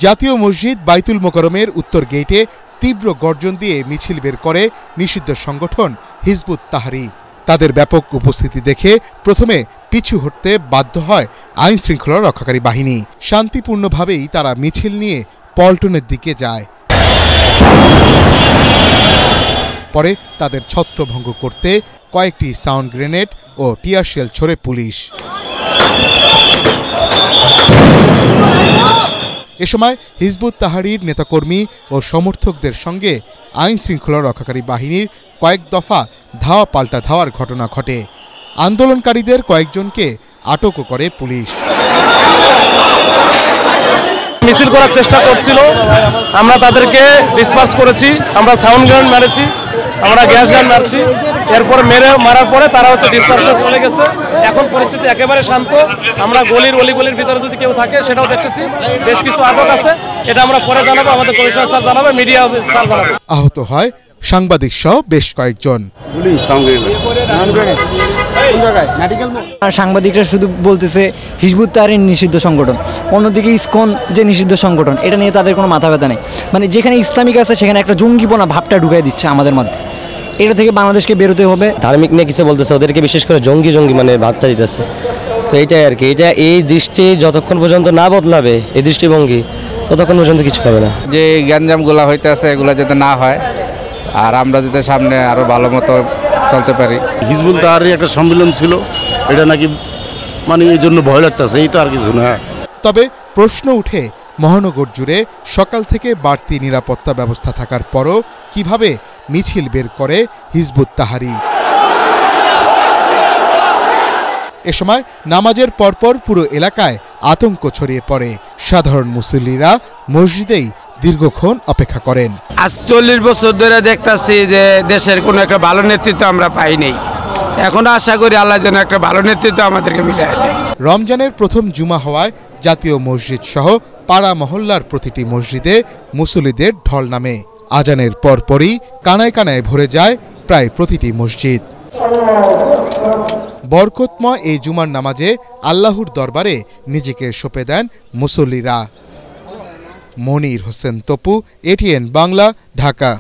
জাতীয় মসজিদ বাইতুল মোকাররমের উত্তর গেইটে তীব্র গর্জন দিয়ে মিছিল বের করে নিষিদ্ধ সংগঠন হিজবুত তাহরীর। তাদের ব্যাপক উপস্থিতি দেখে প্রথমে পিছু হটতে বাধ্য হয় আইন শৃঙ্খলা রক্ষাকারী বাহিনী। শান্তিপূর্ণভাবেই তারা মিছিল নিয়ে পল্টনের দিকে যায়। পরে তাদের ছত্রভঙ্গ করতে কয়েকটি সাউন্ড গ্রেনেড ও টিয়ার শেল ছোড়ে পুলিশ। এ সময় হিজবুত তাহরীর নেতাকর্মী ও সমর্থকদের সঙ্গে আইন শৃঙ্খলা রক্ষাকারী বাহিনীর কয়েক দফা ধাওয়া পাল্টা ধাওয়ার ঘটনা ঘটে। আন্দোলনকারীদের কয়েকজনকে আটকও করে পুলিশ। মিছিল করার চেষ্টা করছিল, আমরা তাদেরকে ডিসপার্স করেছি, আমরা সাউন্ড গ্রেনেড মেরেছি, আমরা গ্যাস গান মারছি, এরপর মারার পরে তারা ডিসপার্সে চলে গেছে। এখন পরিস্থিতি একেবারে শান্ত। আমরা অলিগলির ভিতরে যদি কেউ থাকে সেটাও দেখতেছি, বেশ কিছু আটক আছে, এটা আমরা পরে জানাবো, আমাদের কমিশনার স্যার জানাবে, মিডিয়া স্যার জানাবে। আহত হয় সাংবাদিক সহ বেশ কয়েকজন। সাংবাদিকরা শুধু বলতেছে হিজবুত তাহরীর নিষিদ্ধ সংগঠন, অন্যদিকে ইসকন যে নিষিদ্ধ সংগঠন, এটা নিয়ে তাদের কোনো মাথা ব্যথা নেই। মানে যেখানে ইসলামিক আছে সেখানে একটা জঙ্গিপনা ভাবটা ঢুকাই দিচ্ছে আমাদের মধ্যে। এটা থেকে বাংলাদেশকে বেরোতে হবে। ধার্মিক নিয়ে কিছু বলতেছে, ওদেরকে বিশেষ করে জঙ্গি মানে ভাবটা দিতেছে। তো এইটাই আর কি, এটা এই দৃষ্টি যতক্ষণ পর্যন্ত না বদলাবে, এই দৃষ্টিভঙ্গি, ততক্ষণ পর্যন্ত কিছু হবে না। যে গ্যাঞ্জামগুলা হইতে আছে এগুলো যাতে না হয়, আর আমরা যাতে সামনে আরো ভালো মতো চলতে পারি। হিজবুত তাহরীর একটা সম্মেলন ছিল, এটা নাকি মানে এই জন্য ভয় লাগতেছে, এই তো আর কিছু না। তবে প্রশ্ন উঠে মহানগর জুড়ে সকাল থেকে বাড়তি নিরাপত্তা ব্যবস্থা থাকার পরও কিভাবে মিছিল বের করে হিজবুত তাহরীর। এ সময় নামাজের পরপর পুরো এলাকায় আতঙ্ক ছড়িয়ে পড়ে। সাধারণ মুসল্লিরা মসজিদেই দীর্ঘক্ষণ অপেক্ষা করেন। আজ 40 বছর ধরে দেখতেছি যে দেশের কোনো একটা ভালো নেতৃত্ব আমরা পাইনি। এখন আশা করি আল্লাহ যেন একটা ভালো নেতৃত্ব আমাদেরকে মিলিয়ে দেয়। রমজানের প্রথম জুমা হওয়ায় জাতীয় মসজিদ সহ পাড়া মহল্লার প্রতিটি মসজিদে মুসল্লিদের ঢল নামে। আজানের পরপরই কানায় কানায় ভরে যায় প্রায় প্রতিটি মসজিদ। বরকতময় এই জুমার নামাজে আল্লাহর দরবারে নিজেকে সঁপে দেন মুসল্লিরা। মনির হোসেন তপু, এটিএন বাংলা, ঢাকা।